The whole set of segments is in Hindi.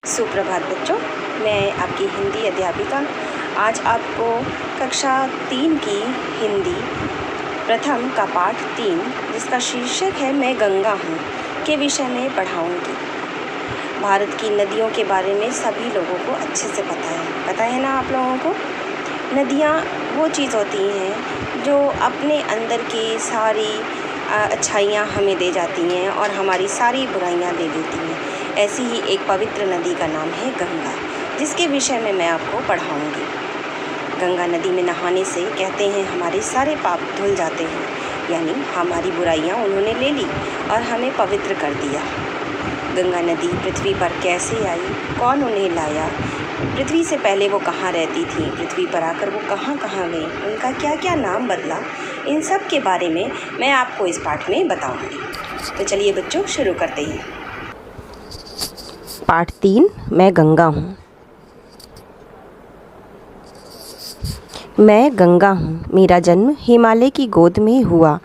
सुप्रभात बच्चों, मैं आपकी हिंदी अध्यापिका आज आपको कक्षा 3 की हिंदी प्रथम का पाठ 3 जिसका शीर्षक है मैं गंगा हूँ के विषय में पढ़ाऊँगी। भारत की नदियों के बारे में सभी लोगों को अच्छे से पता है ना आप लोगों को। नदियाँ वो चीज़ होती हैं जो अपने अंदर की सारी अच्छाइयाँ हमें दे जाती हैं और हमारी सारी बुराइयाँ दे देती हैं। ऐसी ही एक पवित्र नदी का नाम है गंगा, जिसके विषय में मैं आपको पढ़ाऊँगी। गंगा नदी में नहाने से कहते हैं हमारे सारे पाप धुल जाते हैं, यानी हमारी बुराइयाँ उन्होंने ले ली और हमें पवित्र कर दिया। गंगा नदी पृथ्वी पर कैसे आई, कौन उन्हें लाया, पृथ्वी से पहले वो कहाँ रहती थी, पृथ्वी पर आकर वो कहाँ कहाँ गई, उनका क्या क्या नाम बदला, इन सब के बारे में मैं आपको इस पाठ में बताऊँगी। तो चलिए बच्चों, शुरू करते हैं। पाठ 3 मैं गंगा हूँ। मैं गंगा हूँ, मेरा जन्म हिमालय की गोद में हुआ।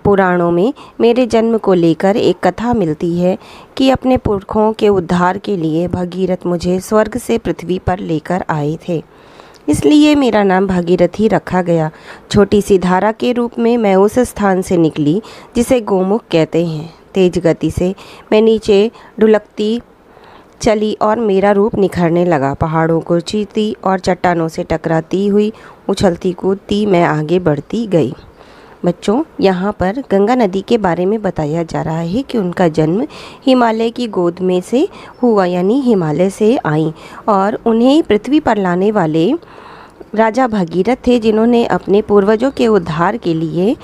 पुराणों में मेरे जन्म को लेकर एक कथा मिलती है कि अपने पुरखों के उद्धार के लिए भगीरथ मुझे स्वर्ग से पृथ्वी पर लेकर आए थे, इसलिए मेरा नाम भागीरथी रखा गया। छोटी सी धारा के रूप में मैं उस स्थान से निकली जिसे गोमुख कहते हैं। तेज गति से मैं नीचे ढुलकती चली और मेरा रूप निखरने लगा। पहाड़ों को चीरती और चट्टानों से टकराती हुई उछलती कूदती मैं आगे बढ़ती गई। बच्चों, यहाँ पर गंगा नदी के बारे में बताया जा रहा है कि उनका जन्म हिमालय की गोद में से हुआ, यानी हिमालय से आई, और उन्हें पृथ्वी पर लाने वाले राजा भगीरथ थे, जिन्होंने अपने पूर्वजों के उद्धार के लिए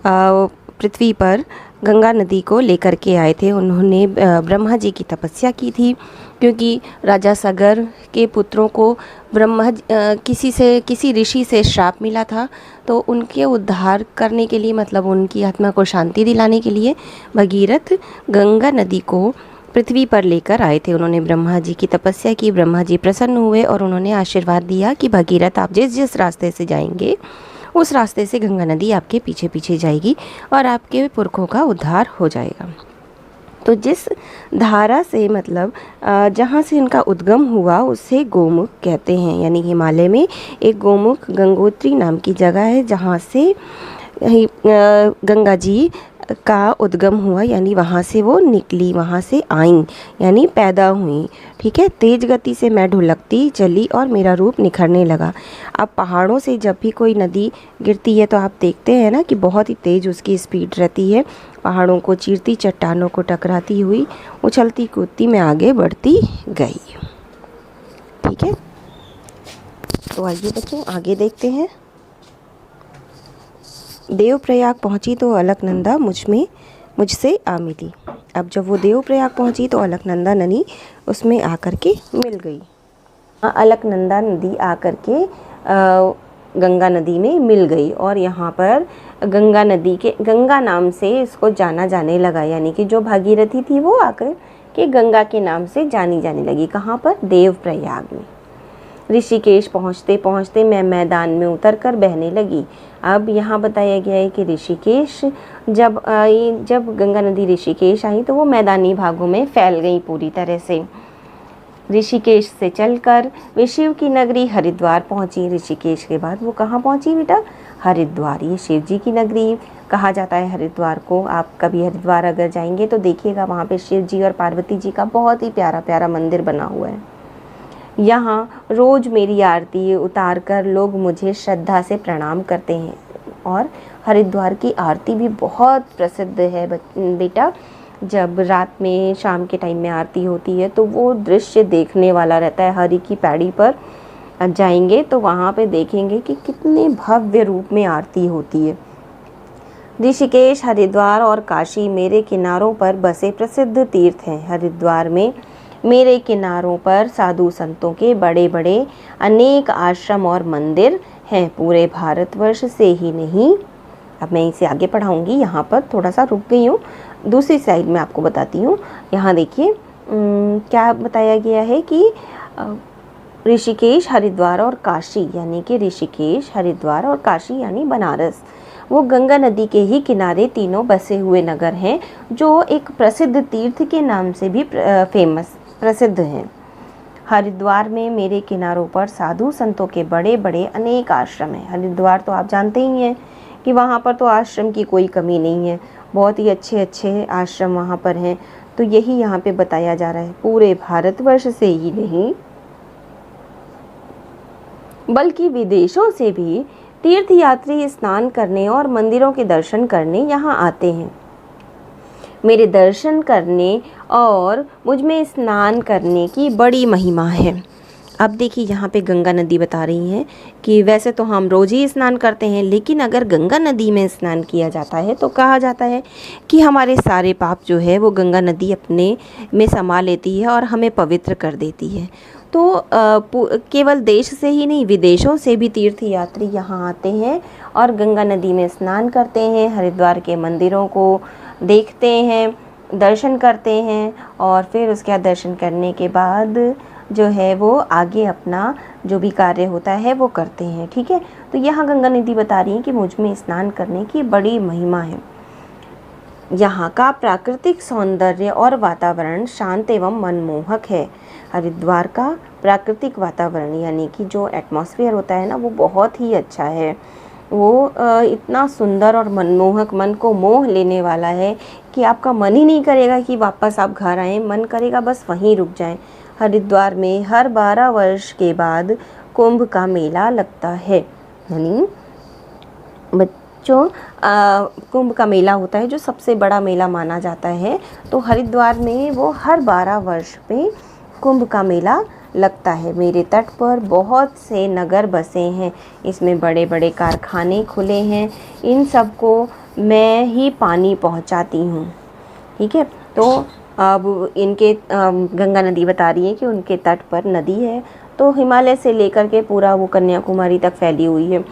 पृथ्वी पर गंगा नदी को लेकर के आए थे। उन्होंने ब्रह्मा जी की तपस्या की थी, क्योंकि राजा सगर के पुत्रों को किसी ऋषि से श्राप मिला था। तो उनके उद्धार करने के लिए, मतलब उनकी आत्मा को शांति दिलाने के लिए भगीरथ गंगा नदी को पृथ्वी पर लेकर आए थे। उन्होंने ब्रह्मा जी की तपस्या की, ब्रह्मा जी प्रसन्न हुए और उन्होंने आशीर्वाद दिया कि भगीरथ, आप जिस जिस रास्ते से जाएंगे उस रास्ते से गंगा नदी आपके पीछे पीछे जाएगी और आपके पुरखों का उद्धार हो जाएगा। तो जिस धारा से, मतलब जहाँ से इनका उद्गम हुआ, उसे गोमुख कहते हैं। यानी हिमालय में एक गोमुख गंगोत्री नाम की जगह है, जहाँ से गंगा जी का उद्गम हुआ, यानी वहाँ से वो निकली, वहाँ से आईं, यानी पैदा हुई। ठीक है। तेज गति से मैं ढुलकती चली और मेरा रूप निखरने लगा। अब पहाड़ों से जब भी कोई नदी गिरती है तो आप देखते हैं ना कि बहुत ही तेज़ उसकी स्पीड रहती है। पहाड़ों को चीरती, चट्टानों को टकराती हुई, उछलती कूदती मैं आगे बढ़ती गई। ठीक है। तो आइए बच्चों, आगे देखते हैं। देवप्रयाग पहुंची तो अलकनंदा मुझसे आ मिली। अब जब वो देवप्रयाग पहुंची तो अलकनंदा नदी उसमें आकर के मिल गई। अलकनंदा नदी आकर के गंगा नदी में मिल गई और यहाँ पर गंगा नाम से इसको जाना जाने लगा। यानी कि जो भागीरथी थी वो आकर के गंगा के नाम से जानी जाने लगी। कहाँ पर? देवप्रयाग में। ऋषिकेश पहुँचते पहुँचते मैं मैदान में उतरकर बहने लगी। अब यहाँ बताया गया है कि ऋषिकेश जब गंगा नदी ऋषिकेश आई तो वो मैदानी भागों में फैल गई पूरी तरह से। ऋषिकेश से चलकर वे शिव की नगरी हरिद्वार पहुँची। ऋषिकेश के बाद वो कहाँ पहुँची बेटा? हरिद्वार। ये शिव जी की नगरी कहा जाता है हरिद्वार को। आप कभी हरिद्वार अगर जाएंगे तो देखिएगा, वहाँ पे शिव जी और पार्वती जी का बहुत ही प्यारा प्यारा मंदिर बना हुआ है। यहाँ रोज़ मेरी आरती उतार कर लोग मुझे श्रद्धा से प्रणाम करते हैं और हरिद्वार की आरती भी बहुत प्रसिद्ध है बेटा। जब रात में, शाम के टाइम में आरती होती है तो वो दृश्य देखने वाला रहता है। हरि की पैड़ी पर जाएंगे तो वहाँ पे देखेंगे कि कितने भव्य रूप में आरती होती है। ऋषिकेश, हरिद्वार और काशी मेरे किनारों पर बसे प्रसिद्ध तीर्थ हैं। हरिद्वार में मेरे किनारों पर साधु संतों के बड़े बड़े अनेक आश्रम और मंदिर हैं। पूरे भारतवर्ष से ही नहीं, अब मैं इसे आगे पढ़ाऊँगी। यहाँ पर थोड़ा सा रुक गई हूँ, दूसरी साइड में आपको बताती हूँ। यहाँ देखिए क्या बताया गया है कि ऋषिकेश, हरिद्वार और काशी, यानी कि ऋषिकेश, हरिद्वार और काशी यानी बनारस, वो गंगा नदी के ही किनारे तीनों बसे हुए नगर हैं, जो एक प्रसिद्ध तीर्थ के नाम से भी प्रसिद्ध हैं। हरिद्वार में मेरे किनारों पर साधु संतों के बड़े बड़े अनेक आश्रम हैं। हरिद्वार तो आप जानते ही हैं कि वहाँ पर तो आश्रम की कोई कमी नहीं है, बहुत ही अच्छे अच्छे आश्रम वहाँ पर हैं। तो यही यहाँ पे बताया जा रहा है। पूरे भारतवर्ष से ही नहीं बल्कि विदेशों से भी तीर्थयात्री स्नान करने और मंदिरों के दर्शन करने यहाँ आते हैं। मेरे दर्शन करने और मुझ में स्नान करने की बड़ी महिमा है। अब देखिए यहाँ पे गंगा नदी बता रही हैं कि वैसे तो हम रोज़ ही स्नान करते हैं, लेकिन अगर गंगा नदी में स्नान किया जाता है तो कहा जाता है कि हमारे सारे पाप जो है वो गंगा नदी अपने में समा लेती है और हमें पवित्र कर देती है। तो केवल देश से ही नहीं, विदेशों से भी तीर्थयात्री यहाँ आते हैं और गंगा नदी में स्नान करते हैं, हरिद्वार के मंदिरों को देखते हैं, दर्शन करते हैं और फिर उसके बाद दर्शन करने के बाद जो है वो आगे अपना जो भी कार्य होता है वो करते हैं। ठीक है, तो यहाँ गंगा नदी बता रही है कि मुझ में स्नान करने की बड़ी महिमा है। यहाँ का प्राकृतिक सौंदर्य और वातावरण शांत एवं मनमोहक है। हरिद्वार का प्राकृतिक वातावरण यानी कि जो एटमॉस्फेयर होता है ना, वो बहुत ही अच्छा है। वो इतना सुंदर और मनमोहक, मन को मोह लेने वाला है कि आपका मन ही नहीं करेगा कि वापस आप घर आएँ, मन करेगा बस वहीं रुक जाएं। हरिद्वार में हर 12 वर्ष के बाद कुंभ का मेला लगता है। यानी बच्चों कुंभ का मेला होता है जो सबसे बड़ा मेला माना जाता है। तो हरिद्वार में वो हर 12 वर्ष पे कुंभ का मेला लगता है। मेरे तट पर बहुत से नगर बसे हैं, इसमें बड़े बड़े कारखाने खुले हैं, इन सब को मैं ही पानी पहुंचाती हूँ। ठीक है, तो अब इनके गंगा नदी बता रही है कि उनके तट पर नदी है, तो हिमालय से लेकर के पूरा वो कन्याकुमारी तक फैली हुई है।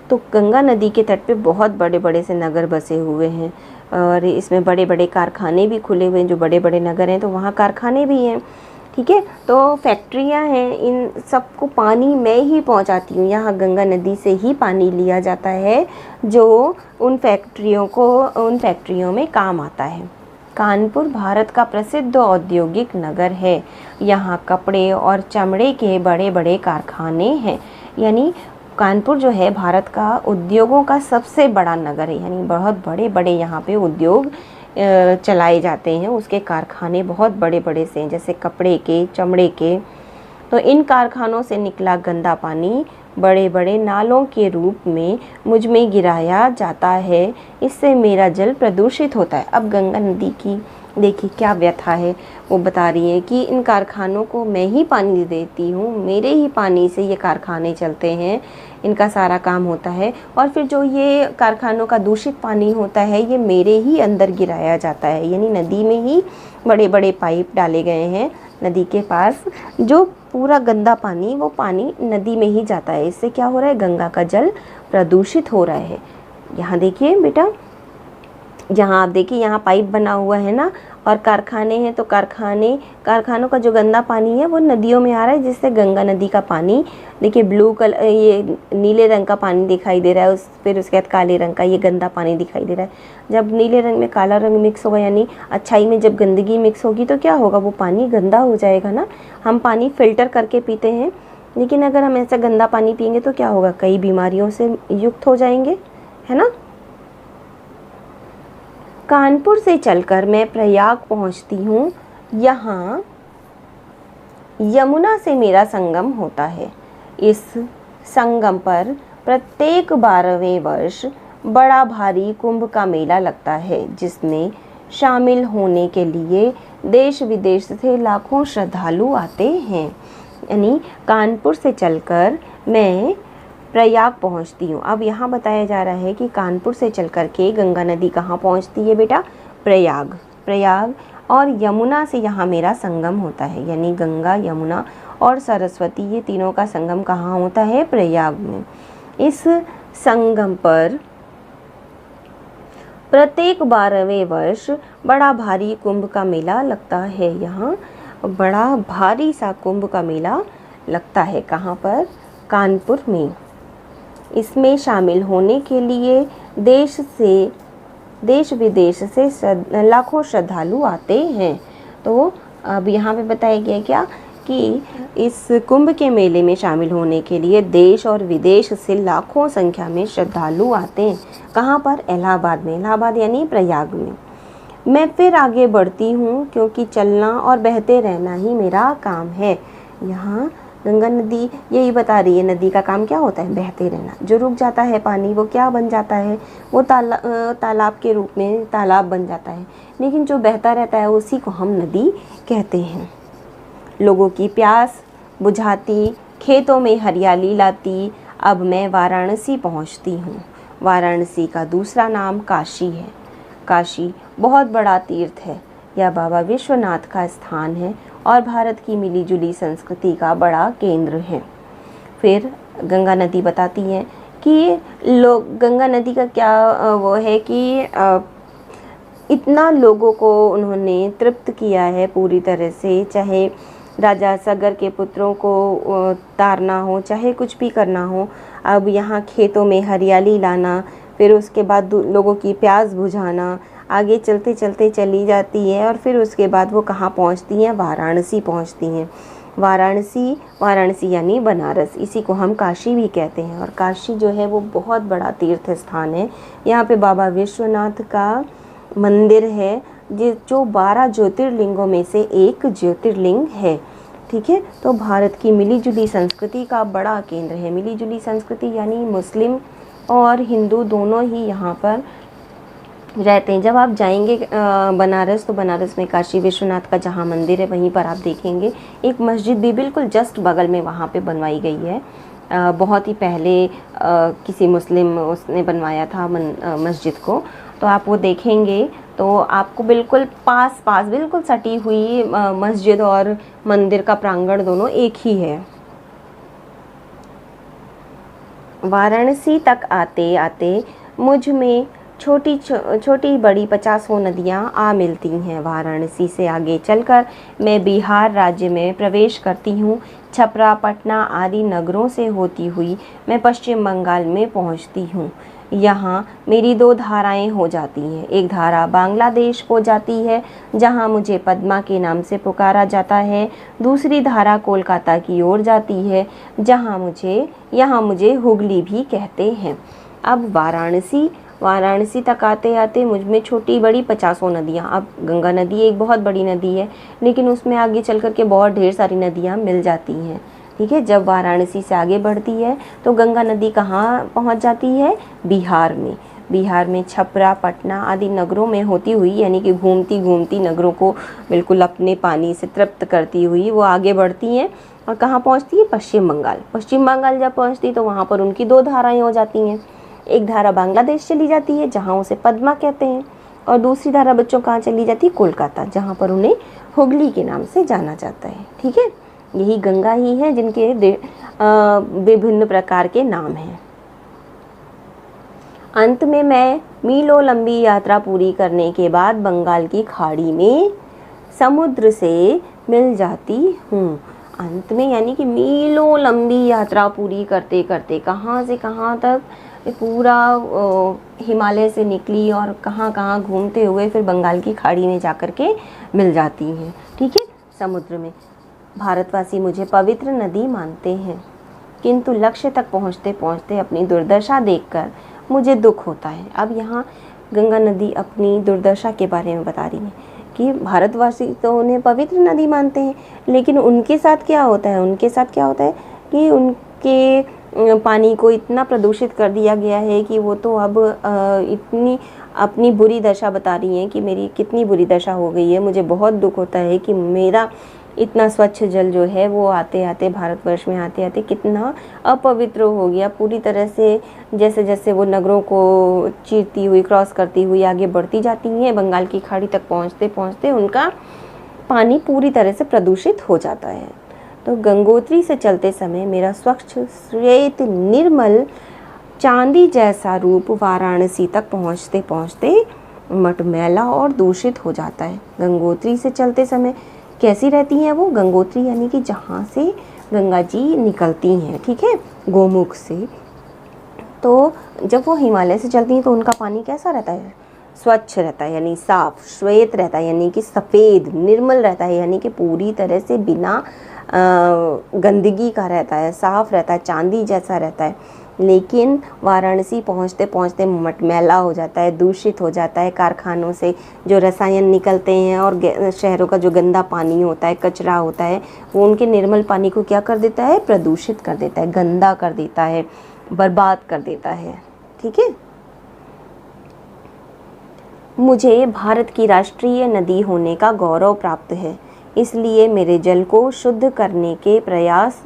तो गंगा नदी के तट पे बहुत बड़े बड़े से नगर बसे हुए हैं और इसमें बड़े बड़े कारखाने भी खुले हुए हैं। जो बड़े बड़े नगर हैं तो वहाँ कारखाने भी हैं। ठीक है, तो फैक्ट्रियाँ हैं, इन सबको पानी मैं ही पहुँचाती हूँ। यहाँ गंगा नदी से ही पानी लिया जाता है जो उन फैक्ट्रियों में काम आता है। कानपुर भारत का प्रसिद्ध औद्योगिक नगर है। यहाँ कपड़े और चमड़े के बड़े बड़े कारखाने हैं। यानी कानपुर जो है भारत का उद्योगों का सबसे बड़ा नगर है। यानी बहुत बड़े बड़े यहाँ पे उद्योग चलाए जाते हैं, उसके कारखाने बहुत बड़े बड़े से हैं, जैसे कपड़े के, चमड़े के। तो इन कारखानों से निकला गंदा पानी बड़े बड़े नालों के रूप में मुझ में गिराया जाता है, इससे मेरा जल प्रदूषित होता है। अब गंगा नदी की देखिए क्या व्यथा है, वो बता रही है कि इन कारखानों को मैं ही पानी देती हूँ, मेरे ही पानी से ये कारखाने चलते हैं, इनका सारा काम होता है और फिर जो ये कारखानों का दूषित पानी होता है ये मेरे ही अंदर गिराया जाता है। यानी नदी में ही बड़े बड़े पाइप डाले गए हैं नदी के पास, जो पूरा गंदा पानी वो पानी नदी में ही जाता है। इससे क्या हो रहा है, गंगा का जल प्रदूषित हो रहा है। यहाँ देखिए बेटा, जहाँ आप देखिए यहाँ पाइप बना हुआ है ना और कारखाने हैं, तो कारखानों का जो गंदा पानी है वो नदियों में आ रहा है, जिससे गंगा नदी का पानी देखिए ब्लू कलर, ये नीले रंग का पानी दिखाई दे रहा है, फिर उसके बाद काले रंग का ये गंदा पानी दिखाई दे रहा है। जब नीले रंग में काला रंग मिक्स होगा, यानी अच्छाई में जब गंदगी मिक्स होगी तो क्या होगा, वो पानी गंदा हो जाएगा ना। हम पानी फ़िल्टर करके पीते हैं, लेकिन अगर हम ऐसा गंदा पानी पिएंगे तो क्या होगा, कई बीमारियों से युक्त हो जाएंगे, है ना। कानपुर से चलकर मैं प्रयाग पहुंचती हूँ। यहाँ यमुना से मेरा संगम होता है। इस संगम पर प्रत्येक 12वें वर्ष बड़ा भारी कुंभ का मेला लगता है, जिसमें शामिल होने के लिए देश विदेश से लाखों श्रद्धालु आते हैं। यानी कानपुर से चलकर मैं प्रयाग पहुंचती हूँ। अब यहाँ बताया जा रहा है कि कानपुर से चल कर के गंगा नदी कहाँ पहुँचती है बेटा, प्रयाग और यमुना से यहाँ मेरा संगम होता है। यानी गंगा, यमुना और सरस्वती, ये तीनों का संगम कहाँ होता है, प्रयाग में। इस संगम पर प्रत्येक 12वें वर्ष बड़ा भारी कुंभ का मेला लगता है। यहाँ बड़ा भारी सा कुंभ का मेला लगता है, कहाँ पर, कानपुर में। इसमें शामिल होने के लिए देश विदेश से लाखों श्रद्धालु आते हैं। तो अब यहाँ पे बताया गया क्या कि इस कुंभ के मेले में शामिल होने के लिए देश और विदेश से लाखों संख्या में श्रद्धालु आते हैं। कहाँ पर? इलाहाबाद में। इलाहाबाद यानी प्रयाग में। मैं फिर आगे बढ़ती हूँ क्योंकि चलना और बहते रहना ही मेरा काम है। यहाँ गंगा नदी यही बता रही है, नदी का काम क्या होता है? बहते रहना। जो रुक जाता है पानी वो क्या बन जाता है? वो तालाब के रूप में तालाब बन जाता है। लेकिन जो बहता रहता है उसी को हम नदी कहते हैं। लोगों की प्यास बुझाती, खेतों में हरियाली लाती, अब मैं वाराणसी पहुंचती हूँ। वाराणसी का दूसरा नाम काशी है। काशी बहुत बड़ा तीर्थ है। यह बाबा विश्वनाथ का स्थान है और भारत की मिलीजुली संस्कृति का बड़ा केंद्र है। फिर गंगा नदी बताती है कि लोग, गंगा नदी का क्या वो है कि इतना लोगों को उन्होंने तृप्त किया है पूरी तरह से, चाहे राजा सगर के पुत्रों को तारना हो, चाहे कुछ भी करना हो। अब यहाँ खेतों में हरियाली लाना, फिर उसके बाद लोगों की प्यास बुझाना, आगे चलते चलते चली जाती है और फिर उसके बाद वो कहाँ पहुँचती हैं? वाराणसी पहुँचती हैं। वाराणसी यानी बनारस, इसी को हम काशी भी कहते हैं। और काशी जो है वो बहुत बड़ा तीर्थ स्थान है। यहाँ पे बाबा विश्वनाथ का मंदिर है जो 12 ज्योतिर्लिंगों में से एक ज्योतिर्लिंग है। ठीक है, तो भारत की मिलीजुली संस्कृति का बड़ा केंद्र है। मिलीजुली संस्कृति यानी मुस्लिम और हिंदू दोनों ही यहाँ पर रहते हैं। जब आप जाएंगे बनारस, तो बनारस में काशी विश्वनाथ का जहाँ मंदिर है वहीं पर आप देखेंगे एक मस्जिद भी बिल्कुल जस्ट बगल में वहाँ पे बनवाई गई है। बहुत ही पहले किसी मुस्लिम उसने बनवाया था मस्जिद को, तो आप वो देखेंगे तो आपको बिल्कुल पास बिल्कुल सटी हुई मस्जिद और मंदिर का प्रांगण दोनों एक ही है। वाराणसी तक आते आते मुझ में छोटी बड़ी 50 नदियाँ आ मिलती हैं। वाराणसी से आगे चलकर मैं बिहार राज्य में प्रवेश करती हूँ। छपरा, पटना आदि नगरों से होती हुई मैं पश्चिम बंगाल में पहुँचती हूँ। यहाँ मेरी 2 धाराएं हो जाती हैं। एक धारा बांग्लादेश को जाती है जहाँ मुझे पद्मा के नाम से पुकारा जाता है। दूसरी धारा कोलकाता की ओर जाती है यहाँ मुझे हुगली भी कहते हैं। अब वाराणसी तक आते आते मुझ में छोटी बड़ी 50 नदियाँ, अब गंगा नदी एक बहुत बड़ी नदी है लेकिन उसमें आगे चल कर के बहुत ढेर सारी नदियाँ मिल जाती हैं। ठीक है, जब वाराणसी से आगे बढ़ती है तो गंगा नदी कहाँ पहुँच जाती है? बिहार में छपरा, पटना आदि नगरों में होती हुई, यानी कि घूमती घूमती नगरों को बिल्कुल अपने पानी से तृप्त करती हुई वो आगे बढ़ती हैं और कहाँ पहुँचती है? पश्चिम बंगाल जब पहुँचती तो वहाँ पर उनकी 2 धाराएँ हो जाती हैं। एक धारा बांग्लादेश चली जाती है जहाँ उसे पद्मा कहते हैं और दूसरी धारा बच्चों कहाँ चली जाती है? कोलकाता, जहाँ पर उन्हें हुगली के नाम से जाना जाता है। ठीक है, यही गंगा ही है जिनके विभिन्न प्रकार के नाम हैं। अंत में मैं मीलों लंबी यात्रा पूरी करने के बाद बंगाल की खाड़ी में समुद्र से मिल जाती हूँ। अंत में यानी कि मीलों लंबी यात्रा पूरी करते करते कहाँ से कहाँ तक? पूरा हिमालय से निकली और कहाँ घूमते हुए फिर बंगाल की खाड़ी में जाकर के मिल जाती हैं। ठीक है, समुद्र में। भारतवासी मुझे पवित्र नदी मानते हैं, किंतु लक्ष्य तक पहुँचते पहुँचते अपनी दुर्दशा देखकर मुझे दुख होता है। अब यहाँ गंगा नदी अपनी दुर्दशा के बारे में बता रही है कि भारतवासी तो उन्हें पवित्र नदी मानते हैं, लेकिन उनके साथ क्या होता है कि उनके पानी को इतना प्रदूषित कर दिया गया है कि वो तो अब इतनी अपनी बुरी दशा बता रही हैं कि मेरी कितनी बुरी दशा हो गई है। मुझे बहुत दुख होता है कि मेरा इतना स्वच्छ जल जो है वो आते आते भारतवर्ष में आते आते कितना अपवित्र हो गया पूरी तरह से। जैसे जैसे वो नगरों को चीरती हुई, क्रॉस करती हुई आगे बढ़ती जाती हैं, बंगाल की खाड़ी तक पहुँचते पहुँचते उनका पानी पूरी तरह से प्रदूषित हो जाता है। तो गंगोत्री से चलते समय मेरा स्वच्छ श्वेत निर्मल चांदी जैसा रूप वाराणसी तक पहुँचते पहुँचते मटमैला और दूषित हो जाता है। गंगोत्री से चलते समय कैसी रहती हैं वो? गंगोत्री यानी कि जहाँ से गंगा जी निकलती हैं, ठीक है, गोमुख से। तो जब वो हिमालय से चलती हैं तो उनका पानी कैसा रहता है? स्वच्छ रहता है यानी साफ, श्वेत रहता है यानी कि सफ़ेद, निर्मल रहता है यानी कि पूरी तरह से बिना गंदगी का रहता है, साफ रहता है, चांदी जैसा रहता है। लेकिन वाराणसी पहुंचते पहुंचते मटमैला हो जाता है, दूषित हो जाता है। कारखानों से जो रसायन निकलते हैं और शहरों का जो गंदा पानी होता है, कचरा होता है, वो उनके निर्मल पानी को क्या कर देता है, प्रदूषित कर देता है, गंदा कर देता है, बर्बाद कर देता है। ठीक है। मुझे भारत की राष्ट्रीय नदी होने का गौरव प्राप्त है, इसलिए मेरे जल को शुद्ध करने के प्रयास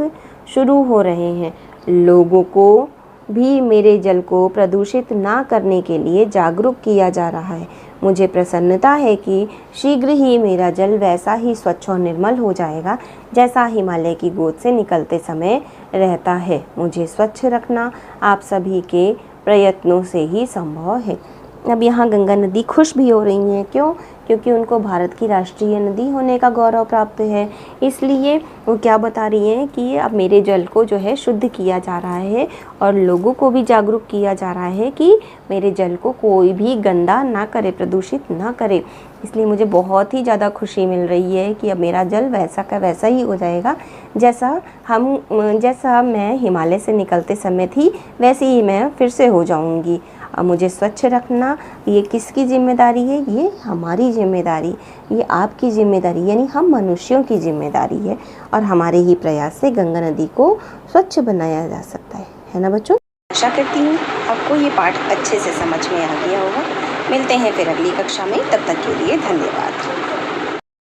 शुरू हो रहे हैं। लोगों को भी मेरे जल को प्रदूषित ना करने के लिए जागरूक किया जा रहा है। मुझे प्रसन्नता है कि शीघ्र ही मेरा जल वैसा ही स्वच्छ और निर्मल हो जाएगा जैसा हिमालय की गोद से निकलते समय रहता है। मुझे स्वच्छ रखना आप सभी के प्रयत्नों से ही संभव है। अब यहाँ गंगा नदी खुश भी हो रही हैं। क्यों? क्योंकि उनको भारत की राष्ट्रीय नदी होने का गौरव प्राप्त है। इसलिए वो क्या बता रही हैं कि अब मेरे जल को जो है शुद्ध किया जा रहा है और लोगों को भी जागरूक किया जा रहा है कि मेरे जल को कोई भी गंदा ना करे, प्रदूषित ना करे। इसलिए मुझे बहुत ही ज़्यादा खुशी मिल रही है कि अब मेरा जल वैसा का वैसा ही हो जाएगा जैसा मैं हिमालय से निकलते समय थी, वैसे ही मैं फिर से हो जाऊंगी। अब मुझे स्वच्छ रखना ये किसकी जिम्मेदारी है? ये हमारी जिम्मेदारी, ये आपकी जिम्मेदारी, यानी हम मनुष्यों की जिम्मेदारी है। और हमारे ही प्रयास से गंगा नदी को स्वच्छ बनाया जा सकता है ना बच्चों? आशा करती हूँ आपको ये पाठ अच्छे से समझ में आ गया होगा। मिलते हैं फिर अगली कक्षा में, तब तक के लिए धन्यवाद।